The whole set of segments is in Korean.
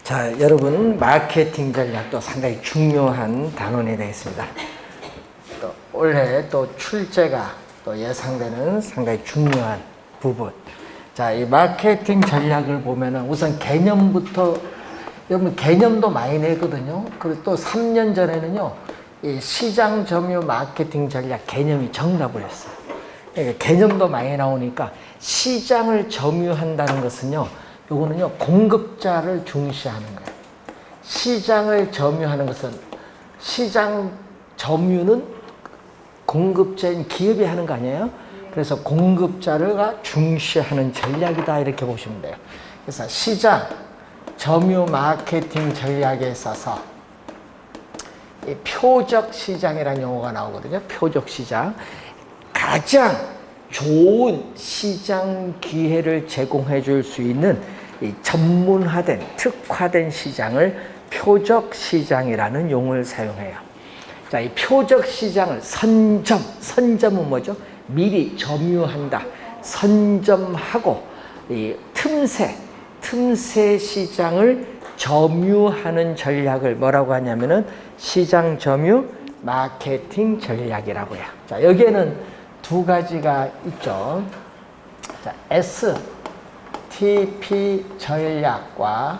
자, 여러분, 마케팅 전략도 상당히 중요한 단원이 되겠습니다. 또 올해 또 출제가 또 예상되는 상당히 중요한 부분. 자, 이 마케팅 전략을 보면은 우선 개념부터, 여러분 개념도 많이 내거든요. 그리고 또 3년 전에는요, 이 시장 점유 마케팅 전략 개념이 정답을 했어요. 그러니까 개념도 많이 나오니까 시장을 점유한다는 것은요, 요거는요, 공급자를 중시하는 거예요. 시장을 점유하는 것은, 시장 점유는 공급자인 기업이 하는 거 아니에요? 그래서 공급자를 중시하는 전략이다, 이렇게 보시면 돼요. 그래서 시장 점유 마케팅 전략에 있어서 이 표적 시장이라는 용어가 나오거든요. 표적 시장. 가장 좋은 시장 기회를 제공해 줄 수 있는 이 전문화된, 특화된 시장을 표적 시장이라는 용어를 사용해요. 자, 이 표적 시장을 선점은 뭐죠? 미리 점유한다. 선점하고 이 틈새 시장을 점유하는 전략을 뭐라고 하냐면은 시장 점유 마케팅 전략이라고 해요. 자, 여기에는 두 가지가 있죠. 자, STP 전략과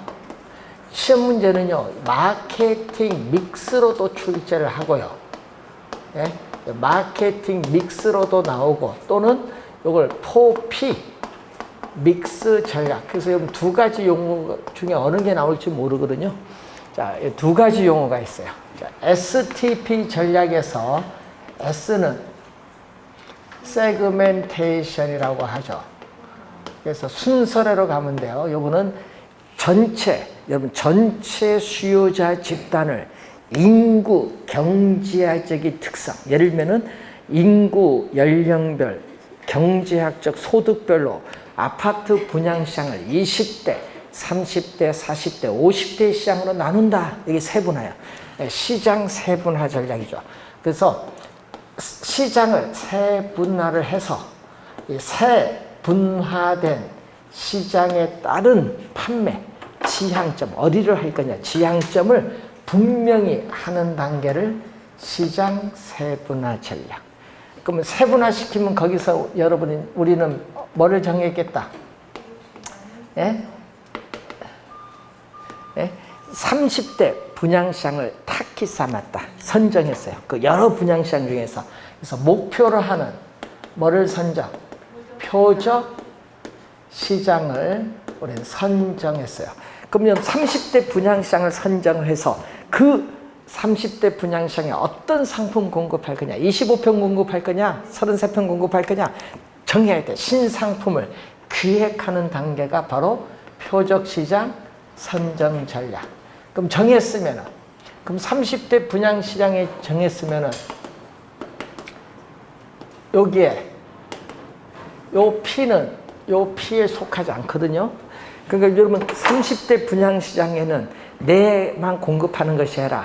시험 문제는요, 마케팅 믹스로도 출제를 하고요. 예? 마케팅 믹스로도 나오고, 또는 이걸 4P 믹스 전략. 그래서 여러분 두 가지 용어 중에 어느 게 나올지 모르거든요. 자, 두 가지 용어가 있어요. 자, STP 전략에서 S는 세그멘테이션이라고 하죠. 그래서 순서대로 가면 돼요. 요거는 여러분 전체 수요자 집단을 인구, 경제학적인 특성, 예를 들면은 인구, 연령별, 경제학적 소득별로 아파트 분양 시장을 20대, 30대, 40대, 50대 시장으로 나눈다. 이게 세분화예요. 시장 세분화 전략이죠. 그래서 시장을 세분화를 해서 세분화된 시장에 따른 판매, 지향점, 어디를 할 거냐, 지향점을 분명히 하는 단계를 시장 세분화 전략. 그러면 세분화시키면 거기서 우리는 뭐를 정했겠다? 예? 예? 30대 분양시장을 타깃 삼았다. 선정했어요. 그 여러 분양시장 중에서. 그래서 목표로 하는 뭐를 선정? 표적 시장을 우리는 선정했어요. 그러면 30대 분양시장을 선정을 해서 그 30대 분양시장에 어떤 상품 공급할 거냐, 25평 공급할 거냐, 33평 공급할 거냐 정해야 돼. 신상품을 기획하는 단계가 바로 표적 시장 선정 전략. 그럼 정했으면은, 그럼 30대 분양시장에 정했으면은 여기에 요 P에 속하지 않거든요. 그러니까 여러분 30대 분양시장에는 내만 공급하는 것이 아니라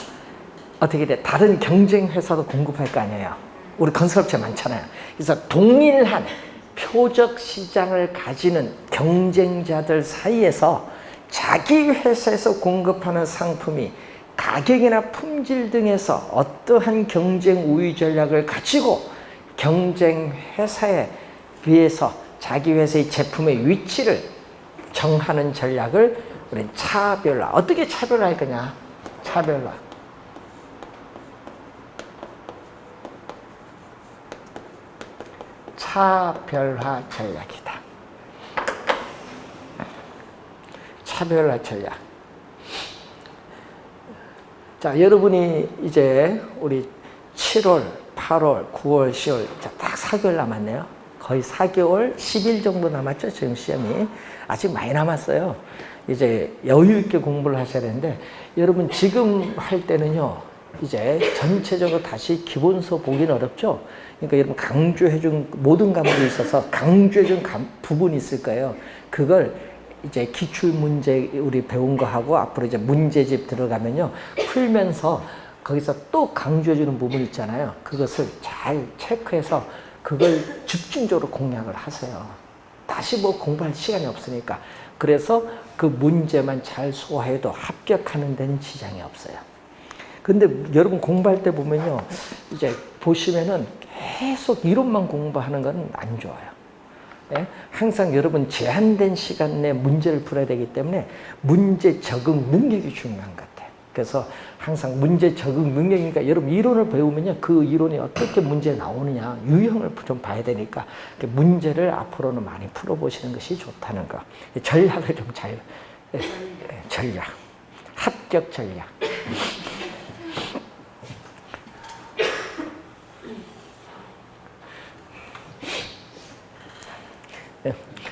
어떻게 돼? 다른 경쟁 회사도 공급할 거 아니에요. 우리 건설업체 많잖아요. 그래서 동일한 표적 시장을 가지는 경쟁자들 사이에서 자기 회사에서 공급하는 상품이 가격이나 품질 등에서 어떠한 경쟁 우위 전략을 가지고 경쟁 회사에 비해서 자기 회사의 제품의 위치를 정하는 전략을 우리는 차별화. 어떻게 차별화할 거냐? 차별화. 차별화 전략이다. 차별화 전략. 자, 여러분이 이제 우리 7월, 8월, 9월, 10월, 자, 딱 4개월 남았네요. 거의 4개월, 10일 정도 남았죠, 지금 시험이. 아직 많이 남았어요. 이제 여유 있게 공부를 하셔야 되는데, 여러분 지금 할 때는요, 이제 전체적으로 다시 기본서 보기는 어렵죠? 그러니까 여러분 강조해준 모든 과목에 있어서 강조해준 부분이 있을 거예요. 그걸 이제 기출문제 우리 배운 거 하고 앞으로 이제 문제집 들어가면요, 풀면서 거기서 또 강조해주는 부분 있잖아요. 그것을 잘 체크해서 그걸 집중적으로 공략을 하세요. 다시 뭐 공부할 시간이 없으니까. 그래서 그 문제만 잘 소화해도 합격하는 데는 지장이 없어요. 근데 여러분 공부할 때 보면요, 이제 보시면은 계속 이론만 공부하는 건 안 좋아요. 예? 항상 여러분 제한된 시간 내에 문제를 풀어야 되기 때문에 문제 적응 능력이 중요한 것 같아요. 그래서 항상 문제 적응 능력이니까 여러분 이론을 배우면요, 그 이론이 어떻게 문제 나오느냐 유형을 좀 봐야 되니까 문제를 앞으로는 많이 풀어보시는 것이 좋다는 거. 전략을 좀 잘, 전략, 합격 전략.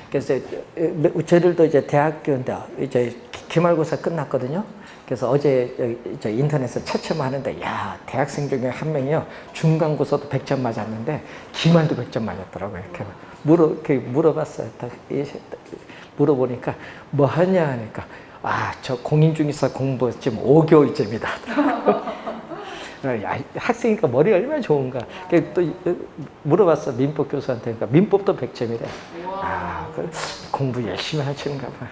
그래서 저희들도 이제 대학교인데 이제 기말고사 끝났거든요. 그래서 어제 저 인터넷에 채점하는데, 야, 대학생 중에 한 명이요, 중간고사도 100점 맞았는데 기말도 100점 맞았더라고요. 이렇게 물어봤어요. 물어보니까 뭐 하냐 하니까, 아, 저 공인중개사 공부 지금 5개월째입니다. 야, 학생이니까 머리가 얼마나 좋은가. 또 물어봤어, 민법 교수한테. 그러니까 민법도 100점이래. 아, 공부 열심히 하시는가 봐.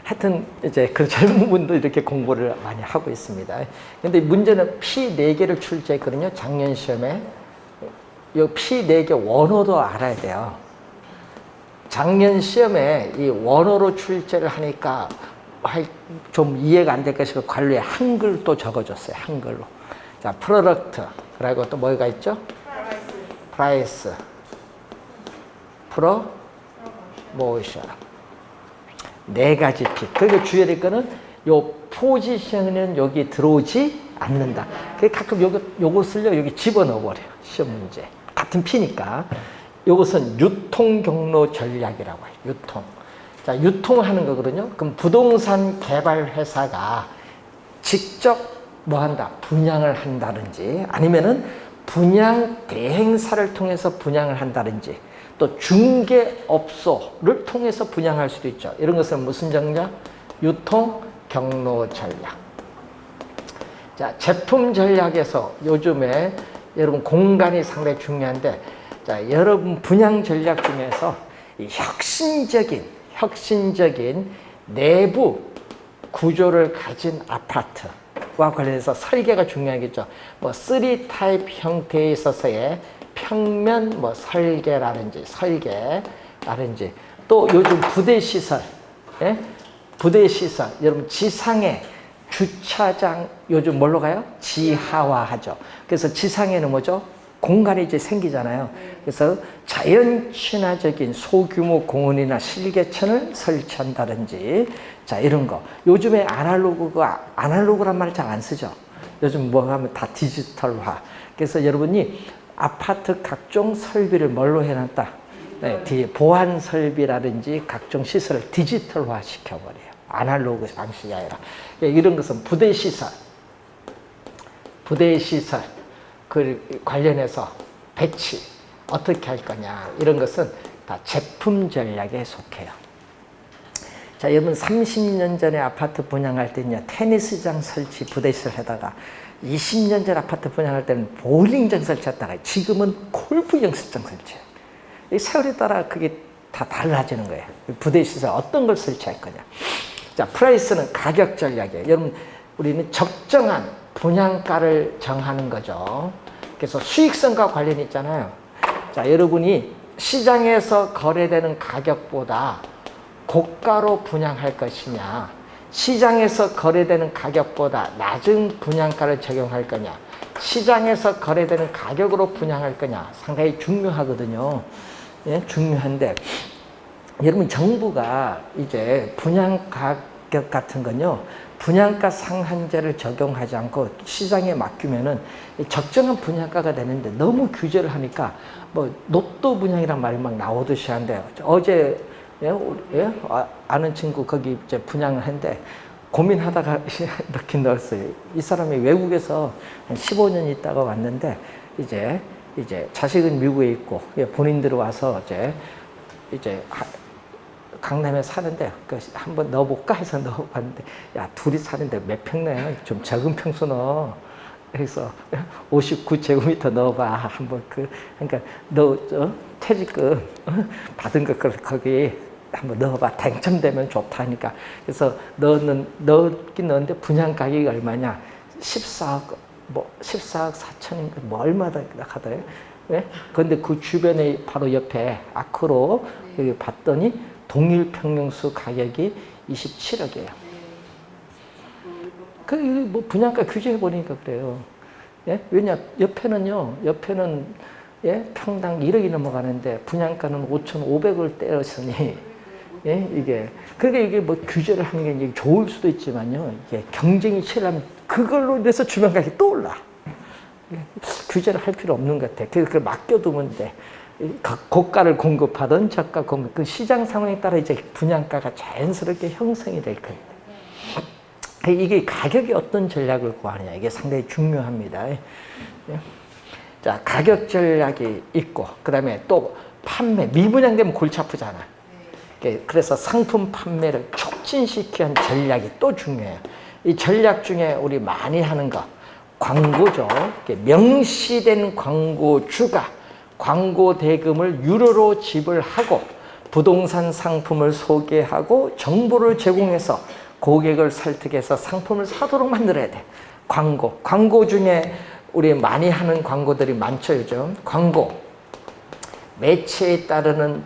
하여튼 이제 그 젊은 분도 이렇게 공부를 많이 하고 있습니다. 근데 문제는 P 4개를 출제했거든요, 작년 시험에. 이 P 4개 원어도 알아야 돼요. 작년 시험에 이 원어로 출제를 하니까 좀 이해가 안 될 것이고 관료에 한글도 적어줬어요. 한글로. 자, 프로덕트. 그리고 또 뭐가 있죠? 프라이스. 프로모션. 4가지 P. 그러니까 주의해야 될 거는 요 포지션은 여기 들어오지 않는다. 가끔 요것을요, 여기 집어넣어버려요. 시험 문제. 같은 P니까. 요것은 유통 경로 전략이라고 해요. 유통. 자, 유통하는 거거든요. 그럼 부동산 개발 회사가 직접 뭐 한다? 분양을 한다든지, 아니면은 분양 대행사를 통해서 분양을 한다든지, 또 중개업소를 통해서 분양할 수도 있죠. 이런 것은 무슨 전략? 유통 경로 전략. 자, 제품 전략에서 요즘에 여러분 공간이 상당히 중요한데, 자, 여러분 분양 전략 중에서 이 혁신적인 내부 구조를 가진 아파트와 관련해서 설계가 중요하겠죠. 뭐 3타입 형태에 있어서의 평면 뭐 설계라든지 또 요즘 부대시설, 예? 부대시설, 여러분 지상에 주차장 요즘 뭘로 가요? 지하화하죠. 그래서 지상에는 뭐죠? 공간이 이제 생기잖아요. 그래서 자연 친화적인 소규모 공원이나 실개천을 설치한다든지, 자, 이런 거. 요즘에 아날로그란 말을 잘 안 쓰죠. 요즘 뭐 하면 다 디지털화. 그래서 여러분이 아파트 각종 설비를 뭘로 해놨다? 네, 보안 설비라든지 각종 시설을 디지털화 시켜버려요. 아날로그 방식이 아니라. 이런 것은 부대시설. 그 관련해서 배치 어떻게 할 거냐, 이런 것은 다 제품 전략에 속해요. 자, 여러분 30년 전에 아파트 분양할 때는요, 테니스장 설치 부대시설 하다가 20년 전 아파트 분양할 때는 보링장 설치했다가 지금은 골프 연습장 설치해요. 이 세월에 따라 그게 다 달라지는 거예요. 부대시설 어떤 걸 설치할 거냐. 자, 프라이스는 가격 전략이에요. 여러분, 우리는 적정한 분양가를 정하는 거죠. 그래서 수익성과 관련이 있잖아요. 자, 여러분이 시장에서 거래되는 가격보다 고가로 분양할 것이냐, 시장에서 거래되는 가격보다 낮은 분양가를 적용할 거냐, 시장에서 거래되는 가격으로 분양할 거냐, 상당히 중요하거든요. 예, 중요한데, 여러분 정부가 이제 분양 가격 같은 건요, 분양가 상한제를 적용하지 않고 시장에 맡기면은 적정한 분양가가 되는데, 너무 규제를 하니까 뭐 로또 분양이란 말이 막 나오듯이 한데, 어제 아는 친구 거기 이제 분양을 했는데 고민하다가 넣긴 넣었어요. 이 사람이 외국에서 한 15년 있다가 왔는데 이제 자식은 미국에 있고 본인들이 와서 이제 강남에 사는데 한번 넣어볼까 해서 넣어봤는데, 야, 둘이 사는데 몇 평 내야 좀 적은 평수 넣어. 그래서 59제곱미터 넣어봐. 한번 그러니까 너 퇴직금 받은 거 거기 한번 넣어봐. 당첨되면 좋다니까. 그래서 넣긴 넣었는데 분양 가격이 얼마냐? 14억 4천인가 뭐 얼마다 하더래요. 왜? 그런데 그 주변에 바로 옆에 아크로 여기 봤더니 동일 평형수 가격이 27억이에요. 그 뭐 분양가 규제해 보니까 그래요. 예? 왜냐 옆에는 예? 평당 1억이 넘어가는데 분양가는 5,500을 때렸으니 예? 그러니까 이게 뭐 규제를 하는 게 좋을 수도 있지만요. 이게 경쟁이 치열하면 그걸로 인해서 주변 가격이 또 올라. 규제를 할 필요 없는 것 같아. 그걸 맡겨두면 돼. 고가를 공급하든 저가 공급, 그 시장 상황에 따라 이제 분양가가 자연스럽게 형성이 될 거예요. 이게 가격이 어떤 전략을 구하느냐, 이게 상당히 중요합니다. 자, 가격 전략이 있고, 그 다음에 또 판매, 미분양되면 골치 아프잖아. 그래서 상품 판매를 촉진시키는 전략이 또 중요해요. 이 전략 중에 우리 많이 하는 거, 광고죠. 명시된 광고주가 광고 대금을 유료로 지불하고 부동산 상품을 소개하고 정보를 제공해서 고객을 설득해서 상품을 사도록 만들어야 돼. 광고 중에 우리 많이 하는 광고들이 많죠, 요즘. 광고 매체에 따르는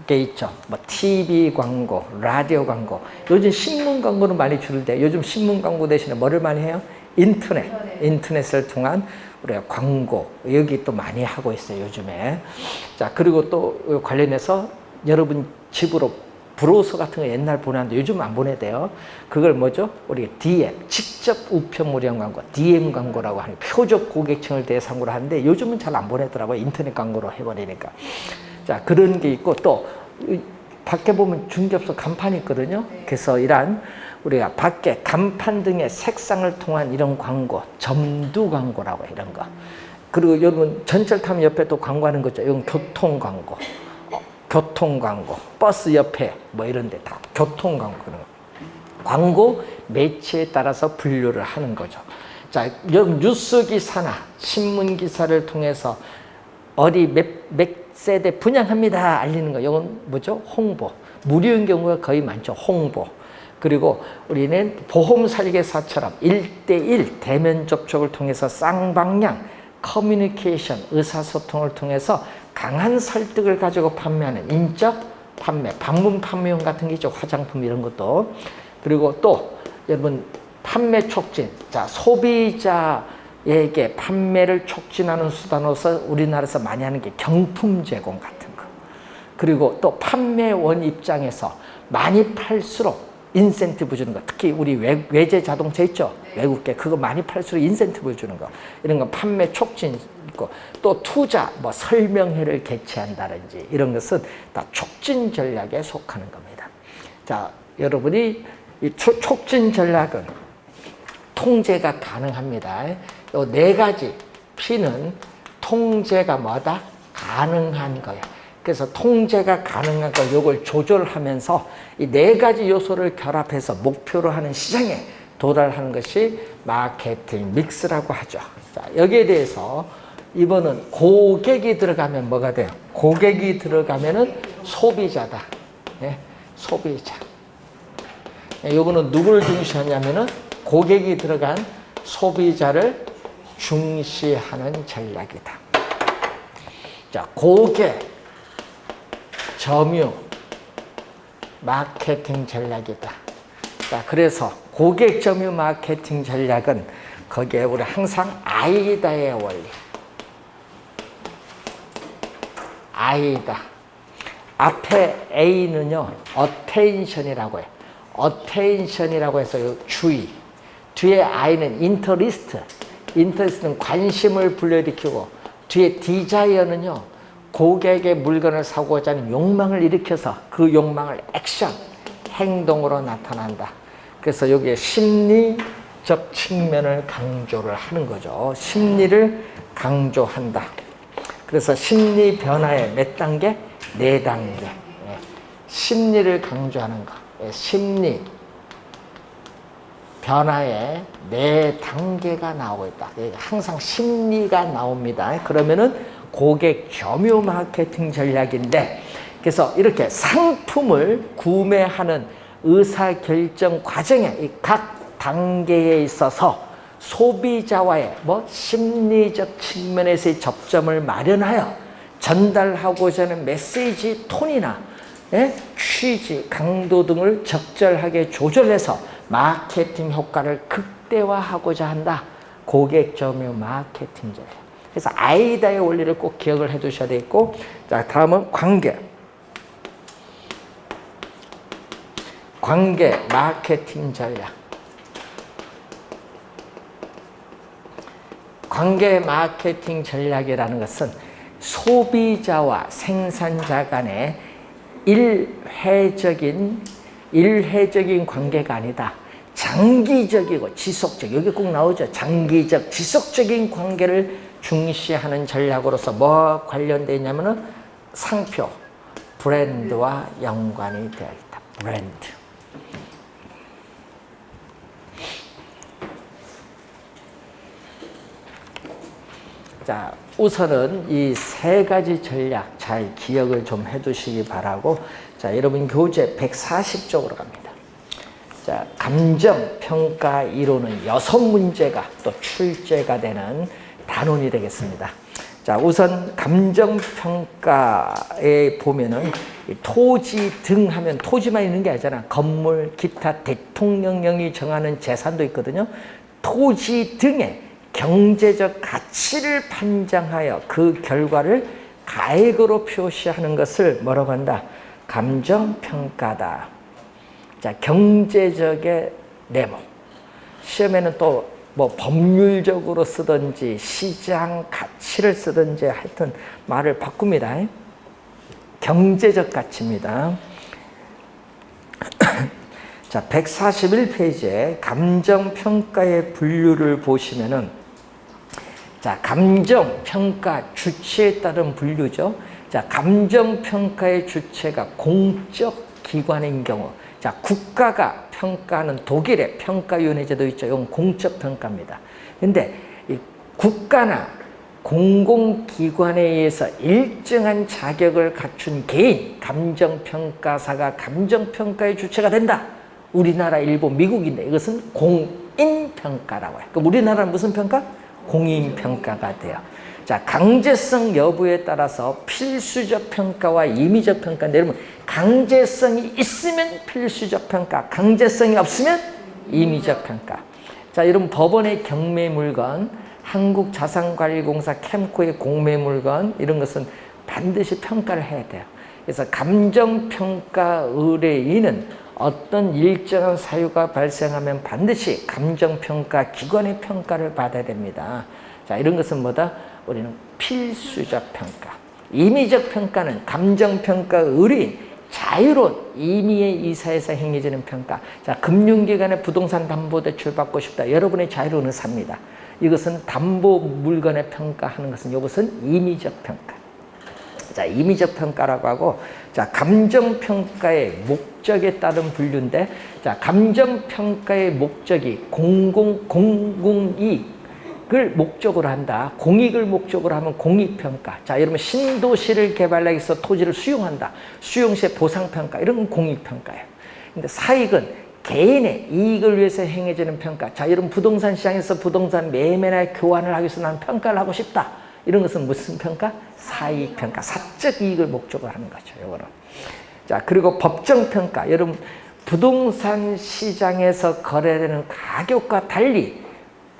게 있죠. 뭐 TV 광고, 라디오 광고. 요즘 신문 광고는 많이 줄는데 요즘 신문 광고 대신에 뭐를 많이 해요? 인터넷을 통한 우리가 광고, 여기 또 많이 하고 있어요, 요즘에. 자, 그리고 또 관련해서 여러분 집으로 브로셔 같은 거 옛날 보냈는데 요즘 안 보내대요. 그걸 뭐죠? 우리가 DM, 직접 우편 무료 광고, DM 광고라고 하는 표적 고객층을 대상으로 하는데 요즘은 잘 안 보내더라고요. 인터넷 광고로 해버리니까. 자, 그런 게 있고 또 밖에 보면 중접수 간판이 있거든요. 그래서 이러한 우리가 밖에 간판 등의 색상을 통한 이런 광고, 점두 광고라고 이런 거. 그리고 여러분 전철 타면 옆에 또 광고하는 거죠. 이건 교통 광고. 교통 광고, 버스 옆에 뭐 이런 데 다 교통 광고. 광고 매체에 따라서 분류를 하는 거죠. 자, 여러분 뉴스 기사나 신문 기사를 통해서 어디 몇 세대 분양합니다 알리는 거. 이건 뭐죠? 홍보. 무료인 경우가 거의 많죠. 홍보. 그리고 우리는 보험 설계사처럼 1대1 대면 접촉을 통해서 쌍방향 커뮤니케이션, 의사소통을 통해서 강한 설득을 가지고 판매하는 인적 판매, 방문 판매용 같은 게 있죠. 화장품 이런 것도. 그리고 또 여러분 판매 촉진. 자, 소비자에게 판매를 촉진하는 수단으로서 우리나라에서 많이 하는 게 경품 제공 같은 거. 그리고 또 판매원 입장에서 많이 팔수록 인센티브 주는 거. 특히 우리 외제 자동차 있죠. 외국계 그거 많이 팔수록 인센티브 주는 거. 이런 거 판매 촉진 있고 또 투자 뭐 설명회를 개최한다든지 이런 것은 다 촉진 전략에 속하는 겁니다. 자, 여러분이 이 촉진 전략은 통제가 가능합니다. 이 네 가지 P는 통제가 뭐다? 가능한 거야. 그래서 통제가 가능한 거, 이걸 조절하면서 이 네 가지 요소를 결합해서 목표로 하는 시장에 도달하는 것이 마케팅 믹스라고 하죠. 자, 여기에 대해서 이번은 고객이 들어가면 뭐가 돼요? 고객이 들어가면은 소비자다. 예, 소비자. 예, 요거는 누구를 중시하냐면은 고객이 들어간 소비자를 중시하는 전략이다. 자, 고객, 점유, 마케팅 전략이다. 자, 그래서 고객 점유 마케팅 전략은 거기에 우리 항상 아이다의 원리. 아이다. 앞에 A는요, attention이라고 해요. attention이라고 해서 주의. 뒤에 I는 interest. interest는 관심을 불러일으키고, 뒤에 desire는요, 고객의 물건을 사고자 하는 욕망을 일으켜서 그 욕망을 액션, 행동으로 나타난다. 그래서 여기에 심리적 측면을 강조를 하는 거죠. 심리를 강조한다. 그래서 심리 변화의 몇 단계? 4단계. 심리를 강조하는 거. 심리 변화의 네 단계가 나오고 있다. 항상 심리가 나옵니다. 그러면은 고객 점유 마케팅 전략인데, 그래서 이렇게 상품을 구매하는 의사결정 과정의 각 단계에 있어서 소비자와의 심리적 측면에서의 접점을 마련하여 전달하고자 하는 메시지 톤이나 취지, 강도 등을 적절하게 조절해서 마케팅 효과를 극대화하고자 한다. 고객 점유 마케팅 전략. 그래서 아이다의 원리를 꼭 기억을 해 두셔야 되겠고, 자, 다음은 관계 마케팅 전략. 관계 마케팅 전략이라는 것은 소비자와 생산자 간의 일회적인 관계가 아니다. 장기적이고 지속적, 여기 꼭 나오죠. 장기적, 지속적인 관계를 중시하는 전략으로서 뭐 관련되어 있냐면은 상표, 브랜드와 연관이 되어 있다. 브랜드. 자, 우선은 이 세 가지 전략 잘 기억을 좀 해두시기 바라고, 자, 여러분 교재 140쪽으로 갑니다. 자, 감정평가 이론은 6문제가 또 출제가 되는 단원이 되겠습니다. 자, 우선 감정평가에 보면은 토지 등 하면 토지만 있는 게 아니잖아. 건물, 기타 대통령령이 정하는 재산도 있거든요. 토지 등의 경제적 가치를 판정하여 그 결과를 가액으로 표시하는 것을 뭐라고 한다? 감정평가다. 자, 경제적의 내모. 시험에는 또 법률적으로 쓰든지 시장 가치를 쓰든지 하여튼 말을 바꿉니다. 경제적 가치입니다. 자, 141페이지에 감정평가의 분류를 보시면은, 자, 감정평가 주체에 따른 분류죠. 자, 감정평가의 주체가 공적 기관인 경우, 자, 국가가 평가하는 독일의 평가위원회제도 있죠. 이건 공적 평가입니다. 근데 이 국가나 공공기관에 의해서 일정한 자격을 갖춘 개인, 감정평가사가 감정평가의 주체가 된다. 우리나라, 일본, 미국인데 이것은 공인평가라고 해요. 그럼 우리나라는 무슨 평가? 공인평가가 돼요. 자, 강제성 여부에 따라서 필수적 평가와 임의적 평가인데, 여러분 강제성이 있으면 필수적 평가, 강제성이 없으면 임의적 평가. 자, 여러분 법원의 경매물건, 한국자산관리공사 캠코의 공매물건, 이런 것은 반드시 평가를 해야 돼요. 그래서 감정평가 의뢰인은 어떤 일정한 사유가 발생하면 반드시 감정평가 기관의 평가를 받아야 됩니다. 자, 이런 것은 뭐다? 우리는 필수적 평가. 임의적 평가는 감정평가 의뢰인, 자유로운 임의의 의사에서 행해지는 평가. 자, 금융기관의 부동산 담보대출 받고 싶다. 여러분의 자유로운 의사입니다. 이것은 담보 물건의 평가하는 것은 이것은 임의적 평가. 자, 임의적 평가라고 하고, 자, 감정평가의 목적에 따른 분류인데, 자, 감정평가의 목적이 공공이익을 목적으로 한다. 공익을 목적으로 하면 공익평가. 자, 여러분 신도시를 개발하기 위해서 토지를 수용한다. 수용시의 보상평가, 이런 건 공익평가예요. 근데 사익은 개인의 이익을 위해서 행해지는 평가. 자, 여러분 부동산 시장에서 부동산 매매나 교환을 하기 위해서 나는 평가를 하고 싶다. 이런 것은 무슨 평가? 사익평가, 사적 이익을 목적으로 하는 거죠. 이거는. 자, 그리고 법정평가. 여러분 부동산 시장에서 거래되는 가격과 달리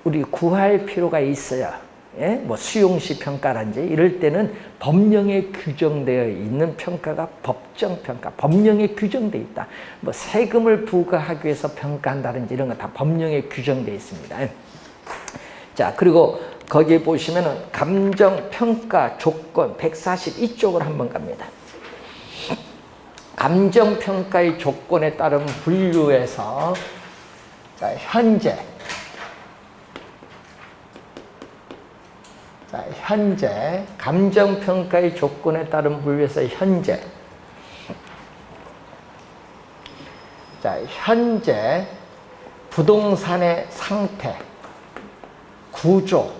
우리 구할 필요가 있어요. 예? 뭐 수용시 평가란지 이럴 때는 법령에 규정되어 있는 평가가 법정평가. 법령에 규정되어 있다. 뭐 세금을 부과하기 위해서 평가한다든지 이런 거 다 법령에 규정되어 있습니다. 자, 그리고 거기에 보시면은 감정평가 조건 142쪽으로 한번 갑니다. 감정평가의 조건에 따른 분류에서, 자, 현재 감정평가의 조건에 따른 분류에서 현재, 자, 현재 부동산의 상태, 구조,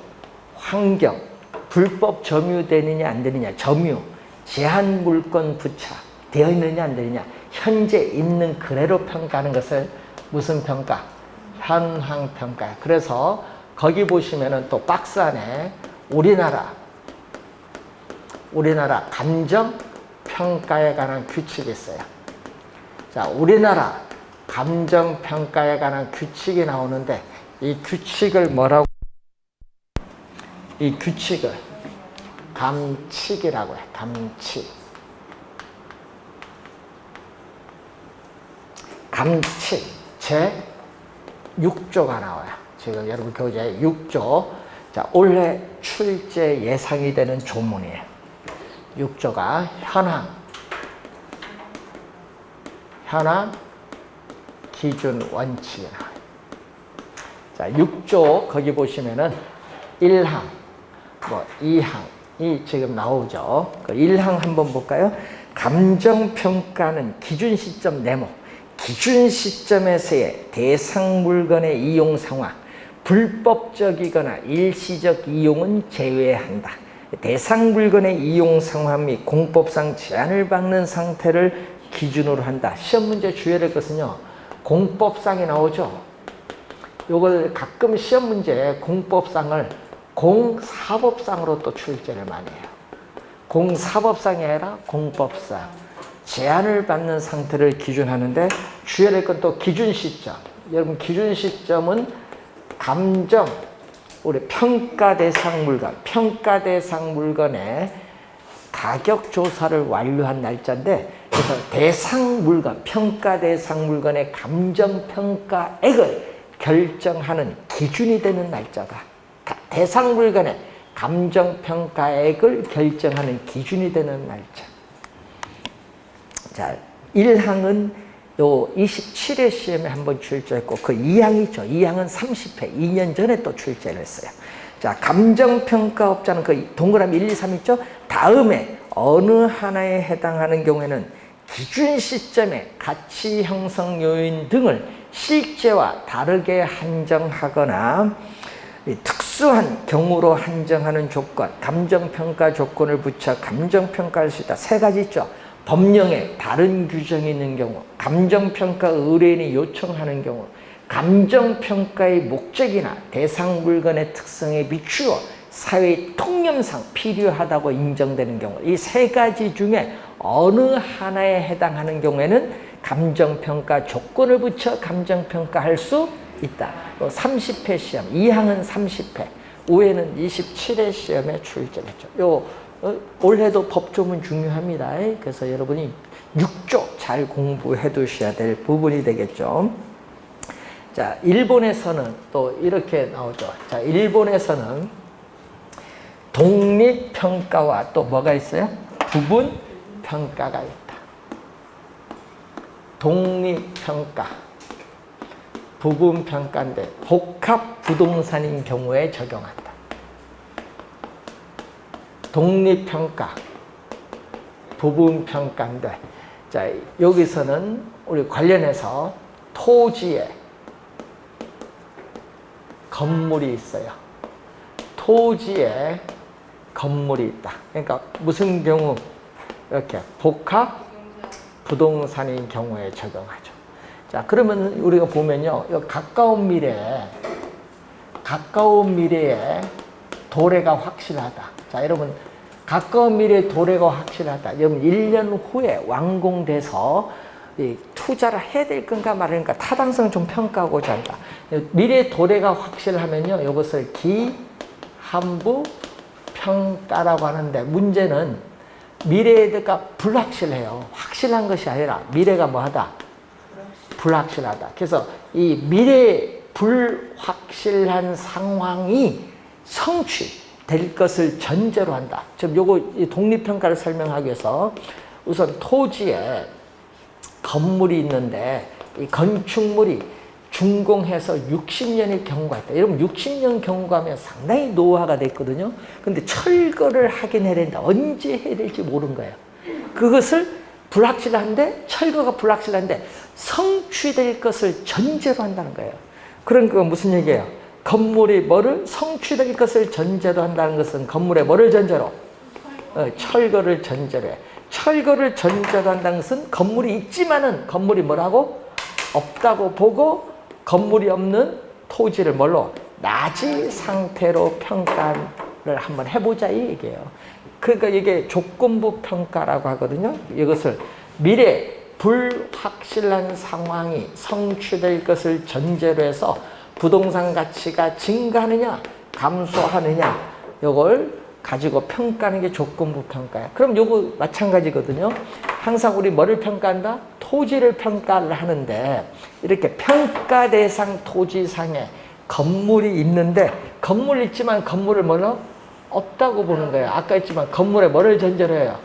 환경, 불법 점유되느냐 안 되느냐, 점유, 제한 물권 부착 되어 있느냐 안 되느냐, 현재 있는 그대로 평가하는 것을 무슨 평가? 현황 평가. 그래서 거기 보시면은 또 박스 안에 우리나라 감정 평가에 관한 규칙이 있어요. 자, 우리나라 감정 평가에 관한 규칙이 나오는데 이 규칙을 뭐라고? 이 규칙을 감칙이라고 해. 감칙. 감칙 제 6조가 나와요. 지금 여러분 교재에 6조. 자, 올해 출제 예상이 되는 조문이에요. 6조가 현황 기준 원칙이 나와요. 자, 6조 거기 보시면은 1항, 2항이 지금 나오죠. 그 1항 한번 볼까요? 감정평가는 기준 시점 네모, 기준 시점에서의 대상 물건의 이용 상황, 불법적이거나 일시적 이용은 제외한다. 대상 물건의 이용 상황 및 공법상 제한을 받는 상태를 기준으로 한다. 시험 문제 주의해야 될 것은요, 공법상이 나오죠. 요걸 가끔 시험 문제에 공법상을 공사법상으로 또 출제를 많이 해요. 공사법상이 아니라 공법상. 제한을 받는 상태를 기준하는데 주의해야 될 건 또 기준 시점. 여러분 기준 시점은 감정, 우리 평가 대상 물건의 가격 조사를 완료한 날짜인데, 그래서 대상 물건, 평가 대상 물건의 감정 평가액을 결정하는 기준이 되는 날짜다. 대상 물건의 감정 평가액을 결정하는 기준이 되는 날짜. 자, 1항은 요 27회 시험에 한번 출제했고, 그 2항이 있죠. 2항은 30회, 2년 전에 또 출제를 했어요. 자, 감정평가업자는 그 동그라미 1, 2, 3 있죠? 다음에 어느 하나에 해당하는 경우에는 기준 시점의 가치 형성 요인 등을 실제와 다르게 한정하거나 특수한 경우로 한정하는 조건, 감정평가 조건을 붙여 감정평가할 수 있다. 세 가지 있죠. 법령에 다른 규정이 있는 경우, 감정평가 의뢰인이 요청하는 경우, 감정평가의 목적이나 대상 물건의 특성에 비추어 사회의 통념상 필요하다고 인정되는 경우, 이 세 가지 중에 어느 하나에 해당하는 경우에는 감정평가 조건을 붙여 감정평가할 수 있다. 30회 시험, 2항은 30회, 5회는 27회 시험에 출제했죠. 올해도 법조문 중요합니다. 그래서 여러분이 6조 잘 공부해 두셔야 될 부분이 되겠죠. 자, 일본에서는 또 이렇게 나오죠. 자, 일본에서는 독립평가와 또 뭐가 있어요? 부분평가가 있다. 독립평가, 부분평가인데 복합 부동산인 경우에 적용한다. 독립평가, 부분평가인데, 자, 여기서는 우리 관련해서 토지에 건물이 있어요. 토지에 건물이 있다. 그러니까 무슨 경우? 이렇게 복합 부동산인 경우에 적용하죠. 자, 그러면 우리가 보면요, 가까운 미래에 도래가 확실하다. 자, 여러분, 가까운 미래에 도래가 확실하다. 여러분, 1년 후에 완공돼서 투자를 해야 될 건가 말인가 타당성을 좀 평가하고자 한다. 미래 도래가 확실하면요, 이것을 기한부 평가라고 하는데, 문제는 미래가 불확실해요. 확실한 것이 아니라 미래가 뭐하다? 불확실하다. 그래서 이 미래 불확실한 상황이 성취될 것을 전제로 한다. 지금 요거 독립평가를 설명하기 위해서 우선 토지에 건물이 있는데 이 건축물이 준공해서 60년의 경우가 있다. 여러분 60년 경과하면 상당히 노후화가 됐거든요. 근데 철거를 하긴 해야 되는데 언제 해야 될지 모르는 거예요. 그것을 불확실한데, 철거가 불확실한데 성취될 것을 전제로 한다는 거예요. 그러니까 무슨 얘기예요? 건물이 뭐를 성취될 것을 전제로 한다는 것은 건물에 뭐를 전제로? 철거를 전제로 해. 철거를 전제로 한다는 것은 건물이 있지만은 건물이 뭐라고? 없다고 보고 건물이 없는 토지를 뭘로? 낮은 상태로 평가를 한번 해보자 이 얘기예요. 그러니까 이게 조건부 평가라고 하거든요. 이것을 미래 불확실한 상황이 성취될 것을 전제로 해서 부동산 가치가 증가하느냐 감소하느냐 이걸 가지고 평가하는 게 조건부 평가야. 그럼 요거 마찬가지거든요. 항상 우리 뭐를 평가한다? 토지를 평가를 하는데 이렇게 평가 대상 토지상에 건물이 있는데 건물 있지만 건물을 뭐로? 없다고 보는 거예요. 아까 했지만 건물에 뭐를 전제로 해요?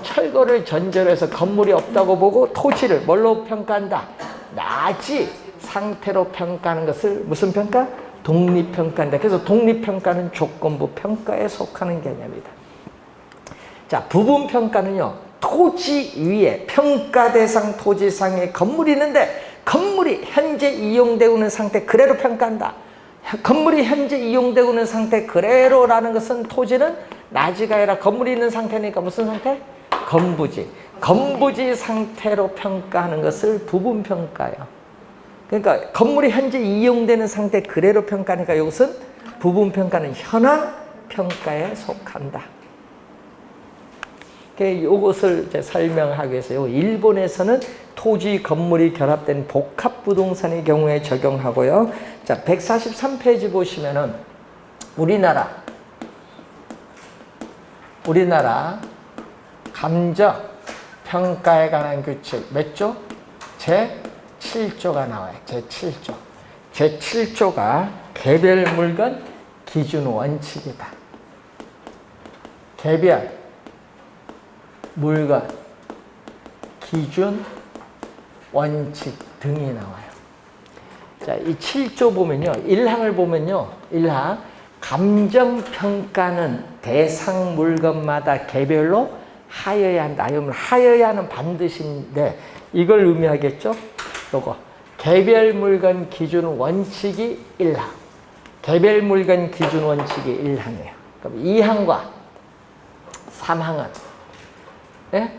철거를 전제로 해서 건물이 없다고 보고 토지를 뭘로 평가한다? 낮이 상태로 평가하는 것을 무슨 평가? 독립평가인데 그래서 독립평가는 조건부 평가에 속하는 개념이다. 자, 부분평가는요. 토지 위에 평가 대상 토지상에 건물이 있는데 건물이 현재 이용되고 있는 상태 그대로 평가한다. 건물이 현재 이용되고 있는 상태 그대로라는 것은 토지는 낮이가 아니라 건물이 있는 상태니까 무슨 상태? 건부지. 건부지 상태로 평가하는 것을 부분평가예요. 그러니까 건물이 현재 이용되는 상태 그대로 평가하니까 이것은 부분평가는 현황 평가에 속한다. 이것을 이제 설명하기 위해서 일본에서는 토지 건물이 결합된 복합 부동산의 경우에 적용하고요. 자, 143페이지 보시면은 우리나라 감정 평가에 관한 규칙 몇 조? 제7조가 나와요. 제7조. 제7조가 개별 물건 기준 원칙이다. 개별 물건 기준 원칙 등이 나와요. 자, 이 7조 보면요. 1항을 보면요. 1항 감정평가는 대상 물건마다 개별로 하여야 한다. 이러면 하여야는 반드시인데 이걸 의미하겠죠? 요거 개별 물건 기준 원칙이 1항. 개별 물건 기준 원칙이 1항이에요. 그럼 2항과 3항은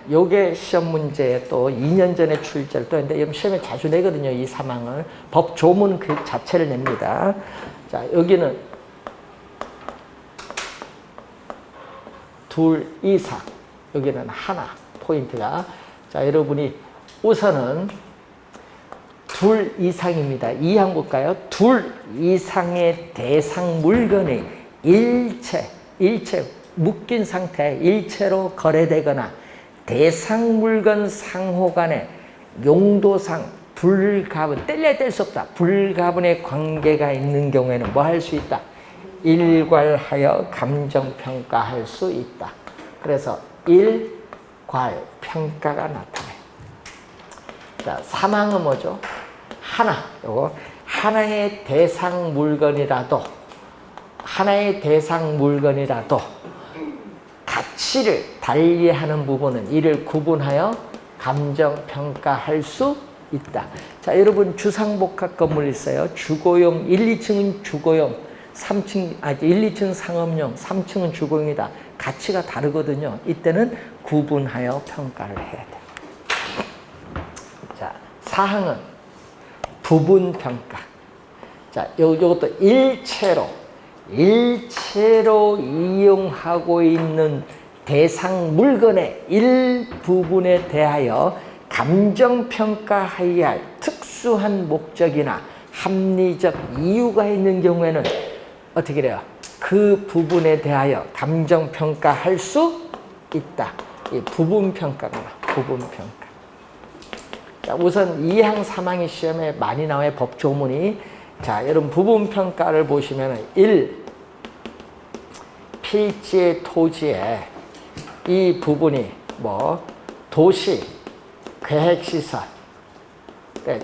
요게 시험 문제에 또 2년 전에 출제를 또 했는데 시험에 자주 내거든요. 이 3항을 법 조문 그 자체를 냅니다. 자, 여기는 둘 이상, 여기는 하나 포인트가. 자, 여러분이 우선은 둘 이상입니다. 2항 볼까요? 둘 이상의 대상 물건이 일체 묶인 상태 일체로 거래되거나 대상 물건 상호 간에 용도상 불가분, 뗄래야 뗄 수 없다. 불가분의 관계가 있는 경우에는 뭐 할 수 있다? 일괄하여 감정평가할 수 있다. 그래서 일괄평가가 나타나요. 자, 3항은 뭐죠? 하나, 요거 하나의 대상 물건이라도 가치를 달리하는 부분은 이를 구분하여 감정평가할 수 있다. 자, 여러분 주상복합 건물 있어요. 주거용 1, 2층은 주거용, 1, 2층 상업용, 3층은 주거용이다. 가치가 다르거든요. 이때는 구분하여 평가를 해야 돼. 자, 4항은 부분평가. 자, 요것도 일체로 이용하고 있는 대상 물건의 일부분에 대하여 감정평가해야 할 특수한 목적이나 합리적 이유가 있는 경우에는 어떻게 돼요? 그 부분에 대하여 감정평가할 수 있다. 이 부분평가가 부분평가. 자, 우선 2항, 3항이 시험에 많이 나와요. 법조문이. 자, 여러분 부분평가를 보시면 1. 필지의 토지에 이 부분이 뭐 도시, 계획시설,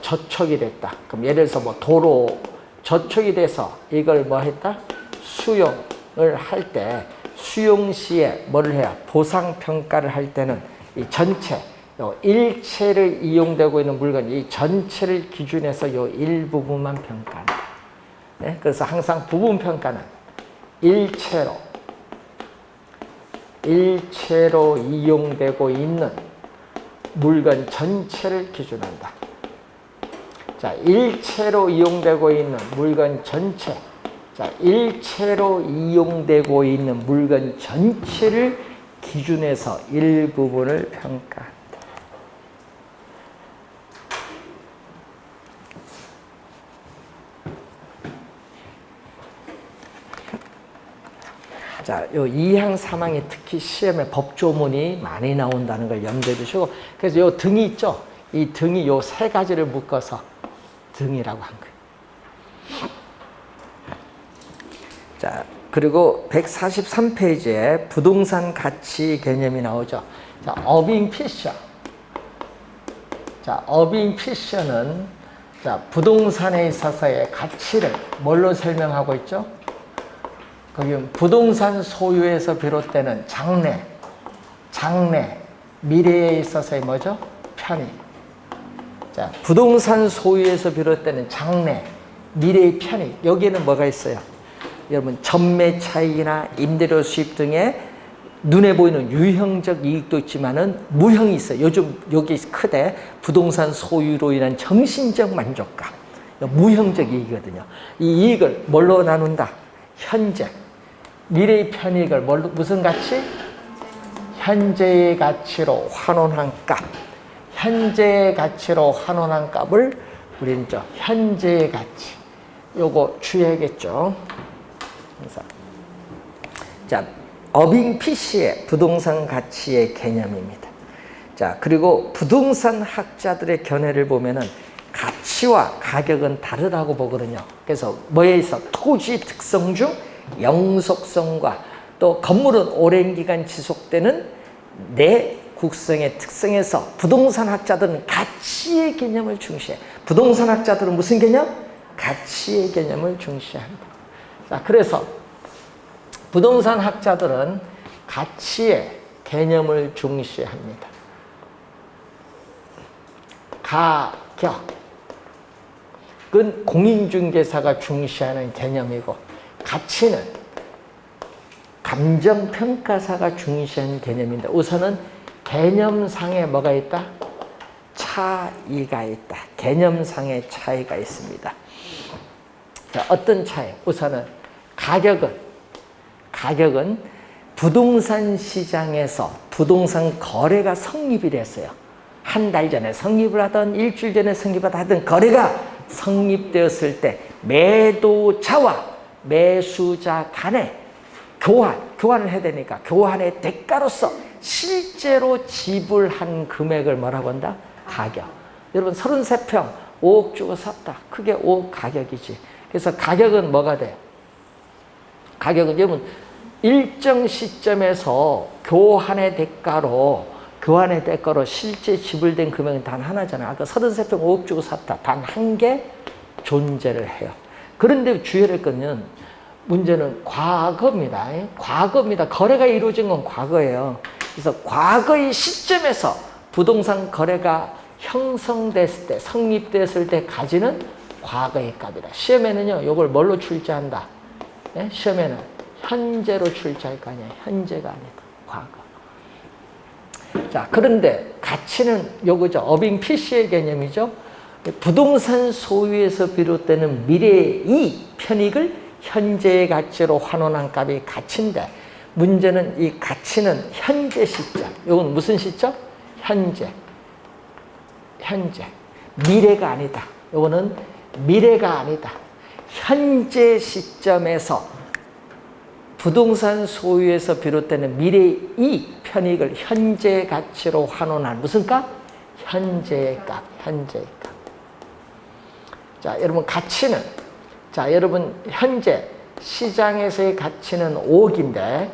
저촉이 됐다. 그럼 예를 들어서 뭐 도로 저촉이 돼서 이걸 뭐 했다? 수용을 할 때 수용 시에 뭐를 해야? 보상평가를 할 때는 이 전체 요 일체를 이용되고 있는 물건 이 전체를 기준해서 요 일부분만 평가한다. 네? 그래서 항상 부분 평가는 일체로 이용되고 있는 물건 전체를 기준한다. 자, 일체로 이용되고 있는 물건 전체. 자, 일체로 이용되고 있는 물건 전체를 기준해서 일부분을 평가한다. 자, 요 2항, 3항이 특히 시험에 법조문이 많이 나온다는 걸 염두에 두시고, 그래서 요 등이 있죠? 이 등이 요 세 가지를 묶어서 등이라고 한 거예요. 자, 그리고 143페이지에 부동산 가치 개념이 나오죠. 자, 어빙 피셔. 자, 어빙 피셔는 자, 부동산에 있어서의 가치를 뭘로 설명하고 있죠? 거기 부동산 소유에서 비롯되는 장래, 미래에 있어서의 뭐죠? 편익. 자, 부동산 소유에서 비롯되는 장래, 미래의 편익. 여기에는 뭐가 있어요? 여러분, 전매 차익이나 임대료 수입 등의 눈에 보이는 유형적 이익도 있지만은 무형이 있어요. 요즘 여기 크대 부동산 소유로 인한 정신적 만족감. 무형적 이익이거든요. 이 이익을 뭘로 나눈다? 현재. 미래의 편익을 무슨 가치? 현재의 가치로 환원한 값. 현재의 가치로 환원한 값을 우리는 현재의 가치. 요거 주의하겠죠. 그래서 자, 어빙 피시의 부동산 가치의 개념입니다. 자, 그리고 부동산 학자들의 견해를 보면은 가치와 가격은 다르다고 보거든요. 그래서 뭐에 있어? 토지 특성 중 영속성과 또 건물은 오랜 기간 지속되는 내국성의 특성에서 부동산 학자들은 가치의 개념을 중시해. 부동산 학자들은 무슨 개념? 가치의 개념을 중시한다. 자, 그래서 부동산 학자들은 가치의 개념을 중시합니다. 가격은 공인중개사가 중시하는 개념이고, 가치는 감정평가사가 중시하는 개념인데, 우선은 개념상에 뭐가 있다? 차이가 있다. 개념상의 차이가 있습니다. 자, 어떤 차이? 우선은 가격은 부동산 시장에서 부동산 거래가 성립이 됐어요. 한 달 전에 성립을 하든 일주일 전에 성립을 하든 거래가 성립되었을 때 매도자와 매수자 간에 교환을 해야 되니까 교환의 대가로서 실제로 지불한 금액을 뭐라고 한다? 가격. 여러분 33평 5억 주고 샀다. 그게 5억 가격이지. 그래서 가격은 뭐가 돼? 가격은 여러분 일정 시점에서 교환의 대가로 실제 지불된 금액은 단 하나잖아. 아까 33평 5억 주고 샀다. 단 한 개 존재를 해요. 그런데 주의할 거는 문제는 과거입니다. 과거입니다. 거래가 이루어진 건 과거예요. 그래서 과거의 시점에서 부동산 거래가 형성됐을 때, 성립됐을 때까지는 과거의 값이다. 시험에는요, 이걸 뭘로 출제한다? 네? 시험에는 현재로 출제할 거 아니에요. 현재가 아니다. 과거. 자, 그런데 가치는 요거죠. 어빙 피시의 개념이죠. 부동산 소유에서 비롯되는 미래의 이 편익을 현재의 가치로 환원한 값이 가치인데, 문제는 이 가치는 현재 시점. 요건 무슨 시점? 현재. 미래가 아니다. 요거는 미래가 아니다. 현재 시점에서 부동산 소유에서 비롯되는 미래의 이 편익을 현재 가치로 환원한 무슨 값? 현재의 값. 자, 여러분 가치는, 자, 여러분 현재 시장에서의 가치는 5억인데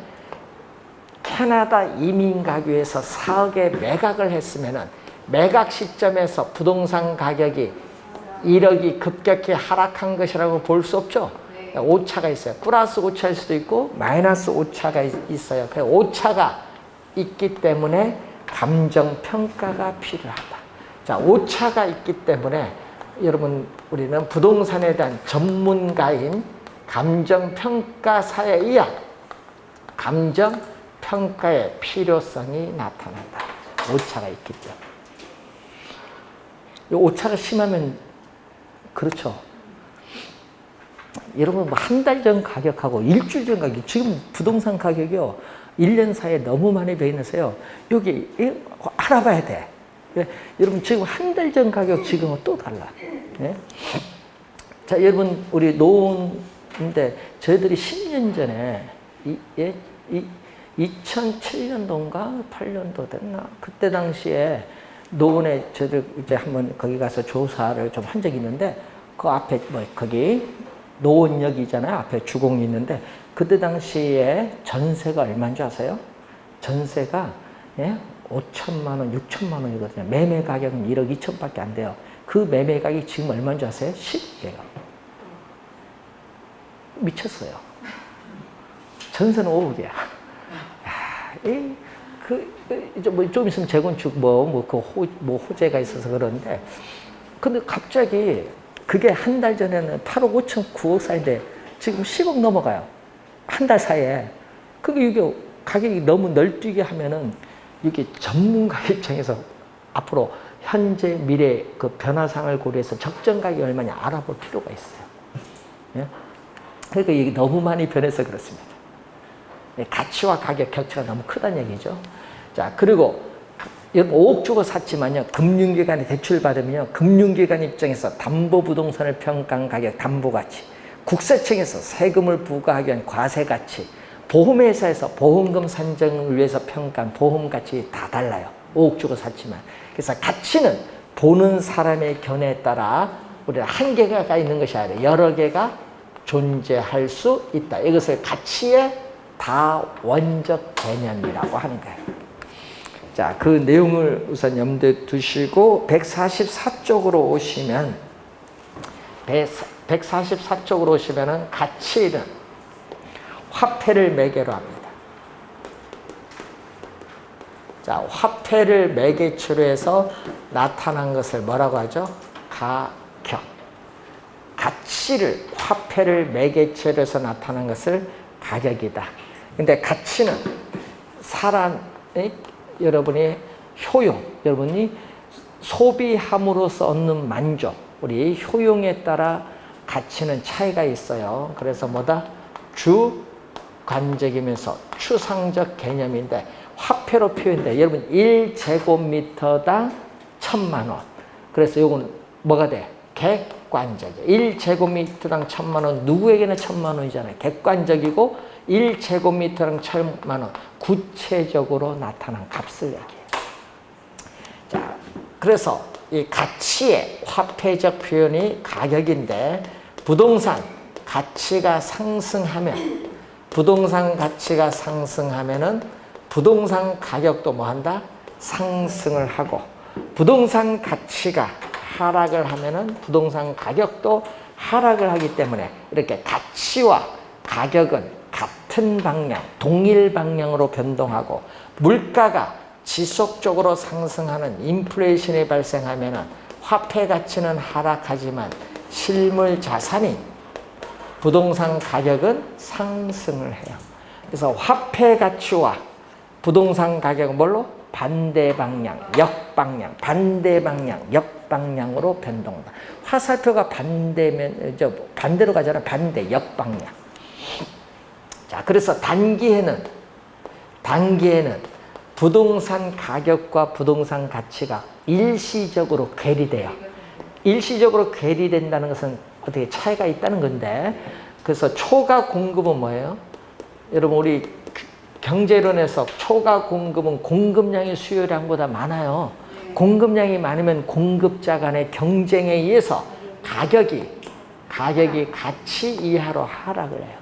캐나다 이민가구에서 4억에 매각을 했으면은 매각 시점에서 부동산 가격이 1억이 급격히 하락한 것이라고 볼 수 없죠. 오차가 있어요. 플러스 오차일 수도 있고 마이너스 오차가 있어요. 그 오차가 있기 때문에 감정평가가 필요하다. 자, 오차가 있기 때문에 여러분 우리는 부동산에 대한 전문가인 감정평가사에 의한 감정평가의 필요성이 나타난다. 오차가 있기 때문에. 이 오차가 심하면 그렇죠. 여러분 뭐 한 달 전 가격하고 일주일 전 가격, 지금 부동산 가격이요 1년 사이에 너무 많이 변해서요. 여기 알아봐야 돼. 여러분 지금 한 달 전 가격 지금은 또 달라. 네? 자, 여러분 우리 노원인데 저희들이 10년 전에 2007년도인가 8년도 됐나 그때 당시에 노원에 저희들 이제 한번 거기 가서 조사를 좀 한 적이 있는데 그 앞에 뭐 거기 노원역이잖아요. 앞에 주공이 있는데 그때 당시에 전세가 얼마인 줄 아세요? 전세가 5천만 원, 6천만 원이거든요. 매매 가격은 1억 2천밖에 안 돼요. 그 매매 가격이 지금 얼마인 줄 아세요? 10억이에요. 미쳤어요. 전세는 5억이야. 좀 있으면 재건축 호재가 있어서 그러는데, 근데 갑자기 그게 한 달 전에는 8억 5천, 9억 사이인데 지금 10억 넘어가요. 한 달 사이에. 그게 이게 가격이 너무 널뛰게 하면은 이게 전문가 입장에서 앞으로 현재 미래 그 변화상을 고려해서 적정 가격이 얼마냐 알아볼 필요가 있어요. 예? 그러니까 이게 너무 많이 변해서 그렇습니다. 가치와 가격 격차가 너무 크다는 얘기죠. 자, 그리고 5억 주고 샀지만요, 금융기관에 대출 받으면요, 금융기관 입장에서 담보부동산을 평가한 가격, 담보가치, 국세청에서 세금을 부과하기 위한 과세가치, 보험회사에서 보험금 산정을 위해서 평가한 보험가치 다 달라요. 5억 주고 샀지만. 그래서 가치는 보는 사람의 견해에 따라 우리가 한 개가 있는 것이 아니라 여러 개가 존재할 수 있다. 이것을 가치의 다원적 개념이라고 하는 거예요. 자, 그 내용을 우선 염두에 두시고 144쪽으로 오시면 144쪽으로 오시면은 가치는 화폐를 매개로 합니다. 자, 화폐를 매개체로 해서 나타난 것을 뭐라고 하죠? 가격. 가치를 화폐를 매개체로 해서 나타난 것을 가격이다. 근데 가치는 사람의 여러분의 효용, 여러분이 소비함으로써 얻는 만족, 우리 효용에 따라 가치는 차이가 있어요. 그래서 뭐다? 주관적이면서 추상적 개념인데 화폐로 표현돼. 여러분 1제곱미터당 1,000만 원. 그래서 이건 뭐가 돼? 객관적이에요. 1제곱미터당 1,000만 원, 누구에게나 1,000만 원이잖아요. 객관적이고 1제곱미터당 1,000만 원, 구체적으로 나타난 값을 얘기해요. 자, 그래서 이 가치의 화폐적 표현이 가격인데 부동산 가치가 상승하면 부동산 가격도 뭐 한다? 상승을 하고 부동산 가치가 하락을 하면은 부동산 가격도 하락을 하기 때문에 이렇게 가치와 가격은 같은 방향, 동일 방향으로 변동하고 물가가 지속적으로 상승하는 인플레이션이 발생하면은 화폐 가치는 하락하지만 실물 자산인 부동산 가격은 상승을 해요. 그래서 화폐 가치와 부동산 가격은 뭘로? 반대 방향, 역방향, 반대 방향, 역방향으로 변동한다. 화살표가 반대로 가잖아. 반대, 역방향. 자, 그래서 단기에는 부동산 가격과 부동산 가치가 일시적으로 괴리돼요. 일시적으로 괴리된다는 것은 어떻게 차이가 있다는 건데, 그래서 초과 공급은 뭐예요? 여러분, 우리 경제론에서 초과 공급은 공급량이 수요량보다 많아요. 공급량이 많으면 공급자 간의 경쟁에 의해서 가격이 가치 이하로 하락을 해요.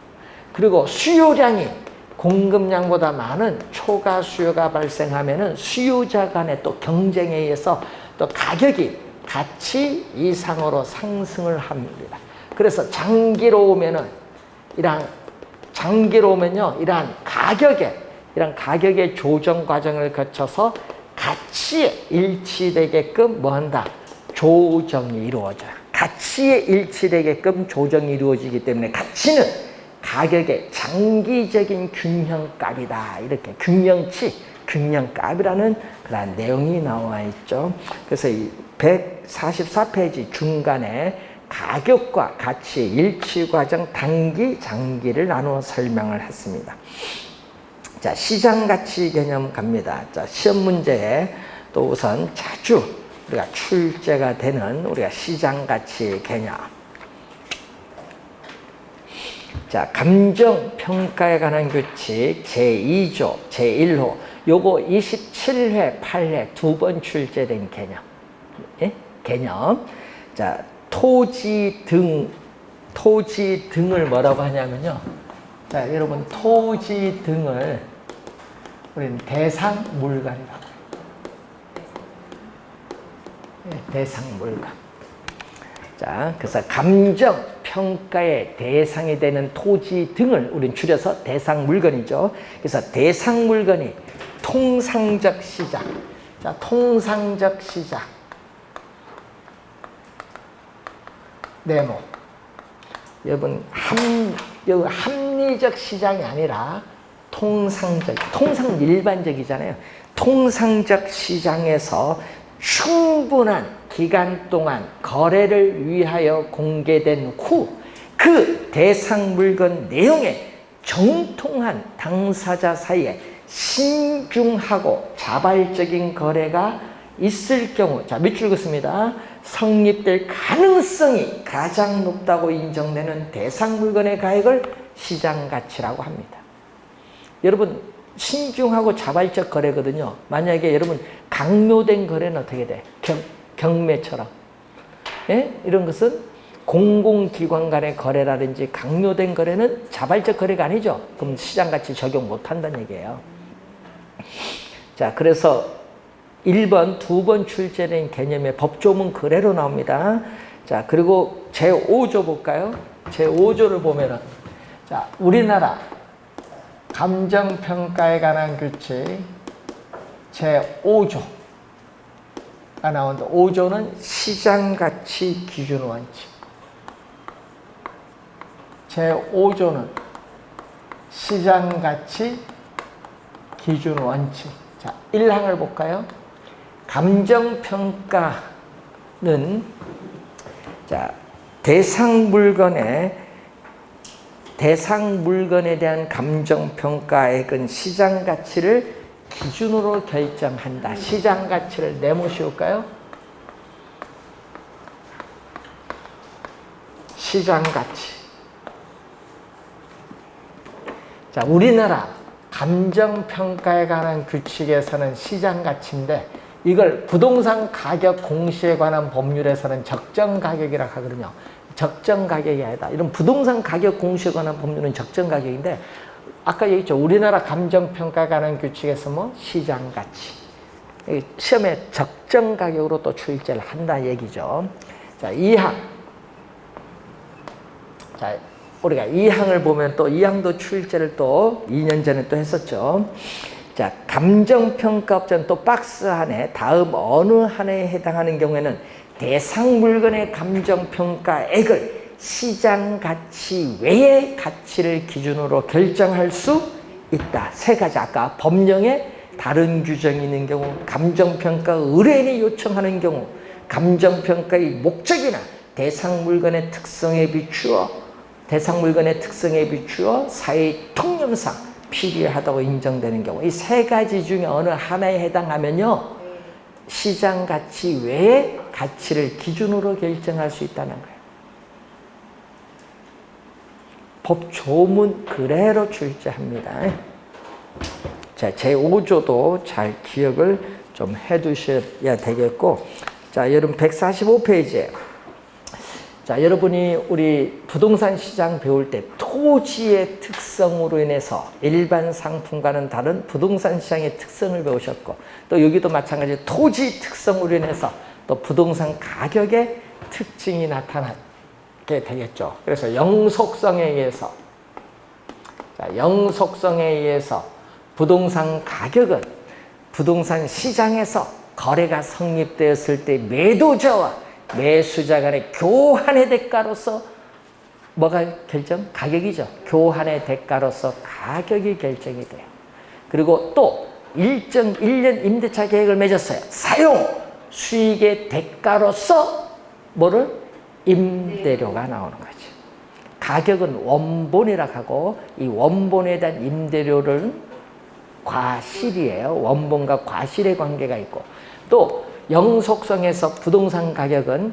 그리고 수요량이 공급량보다 많은 초과 수요가 발생하면은 수요자 간의 또 경쟁에 의해서 또 가격이 가치 이상으로 상승을 합니다. 그래서 장기로 오면은 이러한 가격의 조정 과정을 거쳐서 가치에 일치되게끔 뭐한다? 조정이 이루어져요. 가치에 일치되게끔 조정이 이루어지기 때문에 가치는 가격의 장기적인 균형값이다. 이렇게 균형치, 균형값이라는 그런 내용이 나와 있죠. 그래서 이 144페이지 중간에 가격과 가치의 일치 과정 단기, 장기를 나누어 설명을 했습니다. 자, 시장 가치 개념 갑니다. 자, 시험 문제에 또 우선 자주 우리가 출제가 되는 우리가 시장 가치 개념. 자, 감정 평가에 관한 규칙 제2조 제1호 요거 27회 8회 두 번 출제된 개념. 예? 개념. 자, 토지 등을 뭐라고 하냐면요. 자, 여러분 토지 등을 우리는 대상 물건이라고. 대상 물건. 자, 그래서 감정 평가의 대상이 되는 토지 등을 우리는 줄여서 대상 물건이죠. 그래서 대상 물건이 통상적 시장. 자, 통상적 시장. 네모. 여러분 합리적 시장이 아니라 통상 일반적이잖아요. 통상적 시장에서 충분한 기간 동안 거래를 위하여 공개된 후 그 대상 물건 내용에 정통한 당사자 사이에 신중하고 자발적인 거래가 있을 경우, 자, 밑줄 긋습니다. 성립될 가능성이 가장 높다고 인정되는 대상 물건의 가액을 시장 가치라고 합니다. 여러분, 신중하고 자발적 거래거든요. 만약에 여러분 강요된 거래는 어떻게 돼? 경매처럼. 예? 이런 것은 공공기관 간의 거래라든지 강요된 거래는 자발적 거래가 아니죠. 그럼 시장가치 적용 못한다는 얘기예요. 자, 그래서 1번, 2번 출제된 개념의 법조문 그대로 나옵니다. 자, 그리고 제5조 볼까요? 제5조를 보면은, 자, 우리나라 감정평가에 관한 규칙 제5조가 나오는데 5조는 시장가치 기준 원칙. 제5조는 시장가치 기준 원칙. 자, 1항을 볼까요? 감정평가는 자, 대상 물건에 대한 감정평가액은 시장가치를 기준으로 결정한다. 시장가치를 네모씌울까요? 시장가치. 자, 우리나라 감정평가에 관한 규칙에서는 시장가치인데 이걸 부동산 가격 공시에 관한 법률에서는 적정가격이라고 하거든요. 적정가격이 아니다. 이런 부동산 가격 공시에 관한 법률은 적정가격인데 아까 얘기했죠. 우리나라 감정평가에 관한 규칙에서 뭐 시장가치. 시험에 적정가격으로 또 출제를 한다 얘기죠. 자, 2항. 자, 우리가 2항을 보면 또 2항도 출제를 또 2년 전에 또 했었죠. 자, 감정평가업자는 또 박스 안에 다음 어느 하나에 해당하는 경우에는 대상 물건의 감정평가액을 시장가치 외의 가치를 기준으로 결정할 수 있다. 세 가지 아까 법령에 다른 규정이 있는 경우, 감정평가 의뢰인이 요청하는 경우, 감정평가의 목적이나 대상 물건의 특성에 비추어 사회의 통념상 필요하다고 인정되는 경우 이 세 가지 중에 어느 하나에 해당하면요 시장 가치 외의 가치를 기준으로 결정할 수 있다는 거예요. 법조문 그대로 출제합니다. 자, 제5조도 잘 기억을 좀 해두셔야 되겠고, 자, 여러분 145페이지에 자, 여러분이 우리 부동산 시장 배울 때 토지의 특성으로 인해서 일반 상품과는 다른 부동산 시장의 특성을 배우셨고 또 여기도 마찬가지로 토지 특성으로 인해서 또 부동산 가격의 특징이 나타나게 되겠죠. 그래서 영속성에 의해서 부동산 가격은 부동산 시장에서 거래가 성립되었을 때 매도자와 매수자 간의 교환의 대가로서 뭐가 가격이죠. 교환의 대가로서 가격이 결정이 돼요. 그리고 또 일정 1년 임대차 계획을 맺었어요. 사용 수익의 대가로서 뭐를? 임대료가 나오는 거죠. 가격은 원본이라고 하고 이 원본에 대한 임대료를 과실이에요. 원본과 과실의 관계가 있고 또 영속성에서 부동산 가격은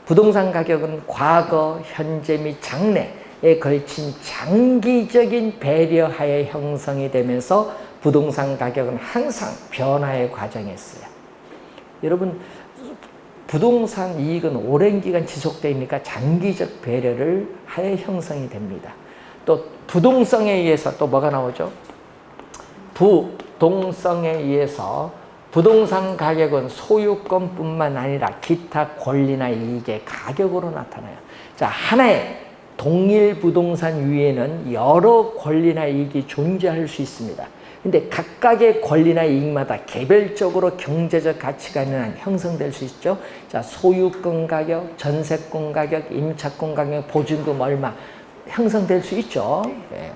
부동산 가격은 과거, 현재 및 장래에 걸친 장기적인 배려하에 형성이 되면서 부동산 가격은 항상 변화의 과정에 있어요. 여러분 부동산 이익은 오랜 기간 지속되니까 장기적 배려를 하에 형성이 됩니다. 또 부동성에 의해서 또 뭐가 나오죠? 부동성에 의해서 부동산 가격은 소유권뿐만 아니라 기타 권리나 이익의 가격으로 나타나요. 자, 하나의 동일 부동산 위에는 여러 권리나 이익이 존재할 수 있습니다. 근데 각각의 권리나 이익마다 개별적으로 경제적 가치가 형성될 수 있죠. 자, 소유권 가격, 전세권 가격, 임차권 가격, 보증금 얼마 형성될 수 있죠. 네.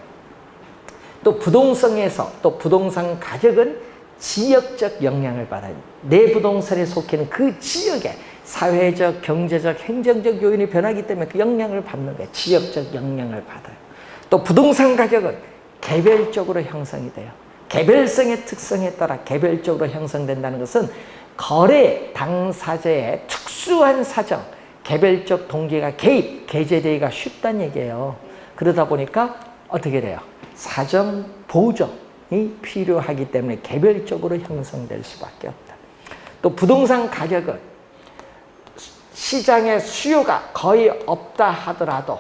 또 부동성에서 또 부동산 가격은 지역적 영향을 받아요. 내 부동산에 속해는 그 지역에 사회적, 경제적, 행정적 요인이 변하기 때문에 그 영향을 받는 거예요. 지역적 영향을 받아요. 또 부동산 가격은 개별적으로 형성이 돼요. 개별성의 특성에 따라 개별적으로 형성된다는 것은 거래 당사자의 특수한 사정, 개별적 동기가 개재되기가 쉽다는 얘기예요. 그러다 보니까 어떻게 돼요? 사정 보정이 필요하기 때문에 개별적으로 형성될 수밖에 없다. 또 부동산 가격은 시장에 수요가 거의 없다 하더라도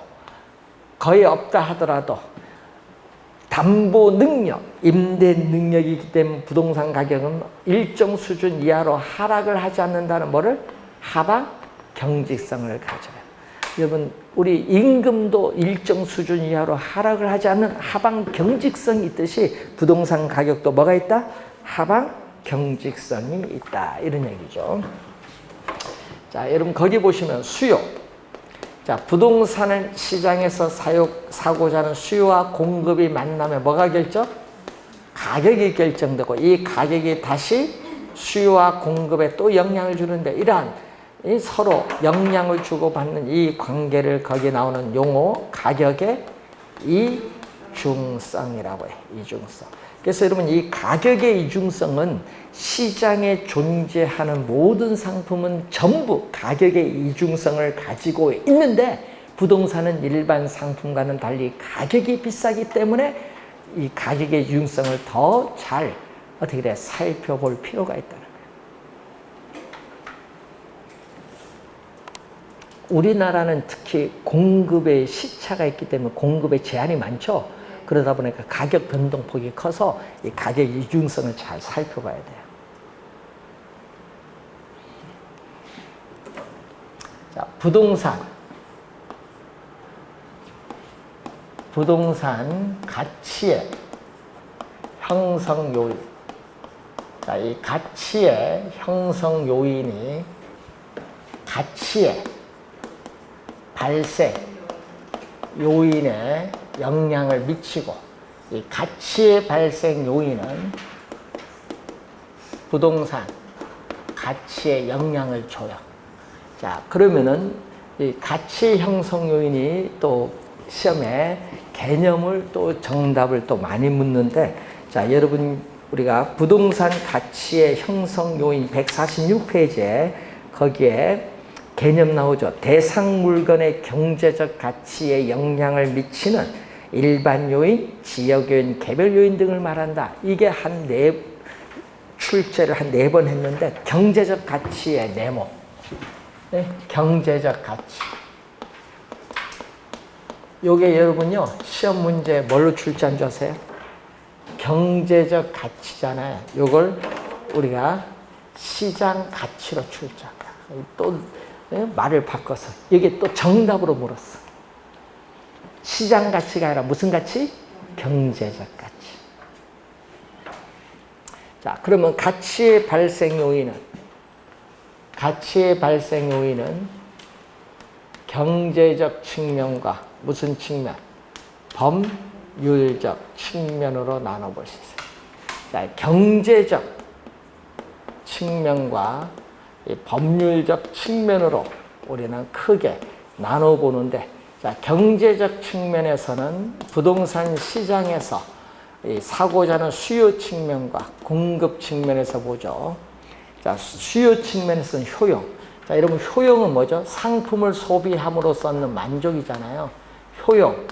담보 능력, 임대 능력이기 때문에 부동산 가격은 일정 수준 이하로 하락을 하지 않는다는 뭐를? 하방 경직성을 가져요. 여러분 우리 임금도 일정 수준 이하로 하락을 하지 않는 하방 경직성이 있듯이 부동산 가격도 뭐가 있다? 하방 경직성이 있다. 이런 얘기죠. 자, 여러분 거기 보시면 수요. 자, 부동산 시장에서 사고자 하는 수요와 공급이 만나면 뭐가 결정? 가격이 결정되고 이 가격이 다시 수요와 공급에 또 영향을 주는데 이러한 이 서로 영향을 주고받는 이 관계를 거기에 나오는 용어 가격의 이중성이라고 해요. 이중성. 그래서 여러분 이 가격의 이중성은 시장에 존재하는 모든 상품은 전부 가격의 이중성을 가지고 있는데 부동산은 일반 상품과는 달리 가격이 비싸기 때문에 이 가격의 이중성을 더 잘 어떻게 돼 살펴볼 필요가 있다는 거예요. 우리나라는 특히 공급에 시차가 있기 때문에 공급에 제한이 많죠. 그러다 보니까 가격 변동폭이 커서 이 가격 이중성을 잘 살펴봐야 돼요. 자, 부동산 가치의 형성 요인. 자, 이 가치의 형성 요인이 가치의 발생 요인에 영향을 미치고 이 가치의 발생 요인은 부동산 가치에 영향을 줘요. 자, 그러면은 이 가치 형성 요인이 또 시험에 개념을 또 정답을 또 많이 묻는데 자, 여러분 우리가 부동산 가치의 형성 요인 146페이지에 거기에 개념 나오죠. 대상 물건의 경제적 가치에 영향을 미치는 일반 요인, 지역 요인, 개별 요인 등을 말한다. 이게 출제를 한 4번 했는데 경제적 가치의 네모. 네? 경제적 가치. 요게 여러분요. 시험 문제 뭘로 출제한 줄 아세요? 경제적 가치잖아요. 요걸 우리가 시장 가치로 출제한 거야. 또 말을 바꿔서 이게 또 정답으로 물었어. 시장 가치가 아니라 무슨 가치? 경제적 가치. 자, 그러면 가치의 발생 요인은 경제적 측면과 무슨 측면? 법률적 측면으로 나눠볼 수 있어요. 자, 경제적 측면과 법률적 측면으로 우리는 크게 나눠보는데, 자, 경제적 측면에서는 부동산 시장에서 사고자 하는 수요 측면과 공급 측면에서 보죠. 자, 수요 측면에서는 효용. 자, 여러분, 효용은 뭐죠? 상품을 소비함으로써 얻는 만족이잖아요. 효용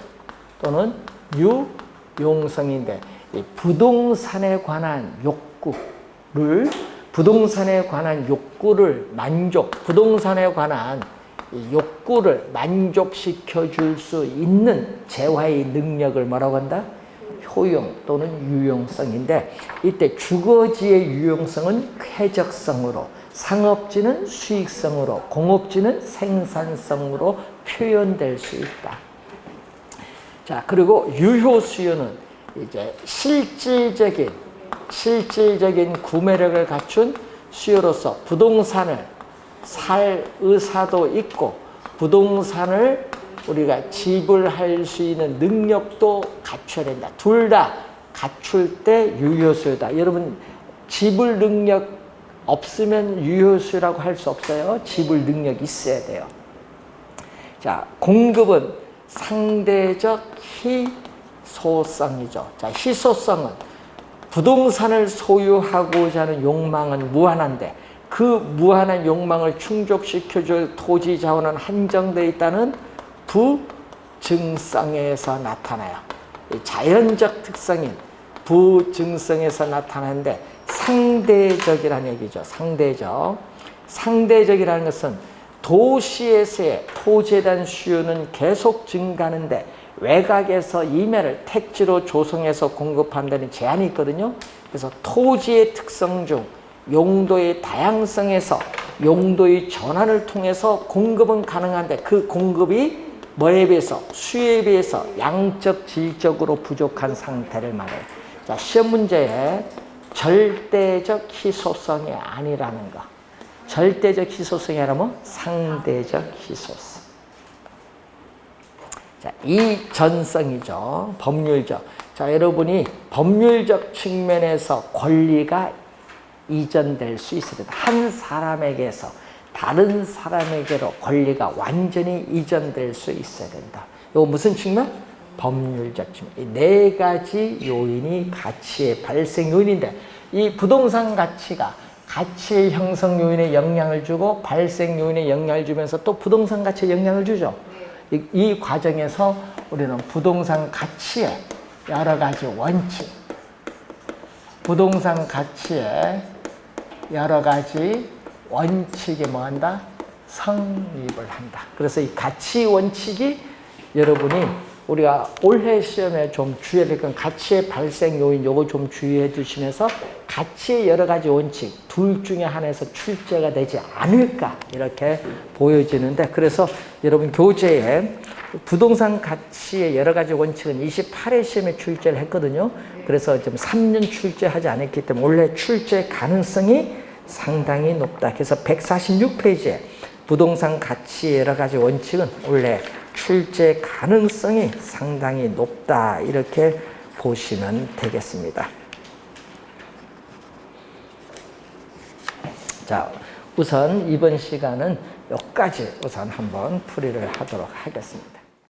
또는 유용성인데, 이 부동산에 관한 욕구를 부동산에 관한 이 욕구를 만족시켜 줄 수 있는 재화의 능력을 뭐라고 한다? 효용 또는 유용성인데, 이때 주거지의 유용성은 쾌적성으로, 상업지는 수익성으로, 공업지는 생산성으로 표현될 수 있다. 자, 그리고 유효 수요는 이제 실질적인 구매력을 갖춘 수요로서 부동산을 살 의사도 있고 부동산을 우리가 지불할 수 있는 능력도 갖춰야 된다. 둘 다 갖출 때 유효수요다. 여러분, 지불 능력 없으면 유효수요라고 할 수 없어요. 지불 능력이 있어야 돼요. 자, 공급은 상대적 희소성이죠. 자, 희소성은 부동산을 소유하고자 하는 욕망은 무한한데 그 무한한 욕망을 충족시켜줄 토지 자원은 한정되어 있다는 부증성에서 나타나요. 자연적 특성인 부증성에서 나타나는데 상대적이라는 얘기죠. 상대적이라는 것은 도시에서의 토지에 대한 수요는 계속 증가하는데 외곽에서 임야를 택지로 조성해서 공급한다는 제한이 있거든요. 그래서 토지의 특성 중 용도의 다양성에서 용도의 전환을 통해서 공급은 가능한데 그 공급이 뭐에 비해서? 수요에 비해서 양적, 질적으로 부족한 상태를 말해요. 자, 시험 문제에 절대적 희소성이 아니라는 거. 절대적 희소성이 아니라면 상대적 희소성. 자, 이전성이죠. 법률적. 자, 여러분이 법률적 측면에서 권리가 이전될 수 있습니다. 한 사람에게서 다른 사람에게로 권리가 완전히 이전될 수 있어야 된다. 이거 무슨 측면? 법률적 측면. 이 네 가지 요인이 가치의 발생 요인인데 이 부동산 가치가 가치의 형성 요인에 영향을 주고 발생 요인에 영향을 주면서 또 부동산 가치에 영향을 주죠. 이 과정에서 우리는 부동산 가치의 여러 가지 원칙, 부동산 가치의 여러 가지 원칙이 뭐한다? 성립을 한다. 그래서 이 가치 원칙이 여러분이 우리가 올해 시험에 좀 주의해야 될 건 가치의 발생 요인 요거 좀 주의해 두시면서 가치의 여러 가지 원칙 둘 중에 하나에서 출제가 되지 않을까 이렇게 보여지는데, 그래서 여러분 교재에 부동산 가치의 여러 가지 원칙은 28회 시험에 출제를 했거든요. 그래서 좀 3년 출제하지 않았기 때문에 올해 출제 가능성이 상당히 높다. 그래서 146페이지에 부동산 가치의 여러 가지 원칙은 원래 출제 가능성이 상당히 높다. 이렇게 보시면 되겠습니다. 자, 우선 이번 시간은 여기까지 우선 한번 풀이를 하도록 하겠습니다.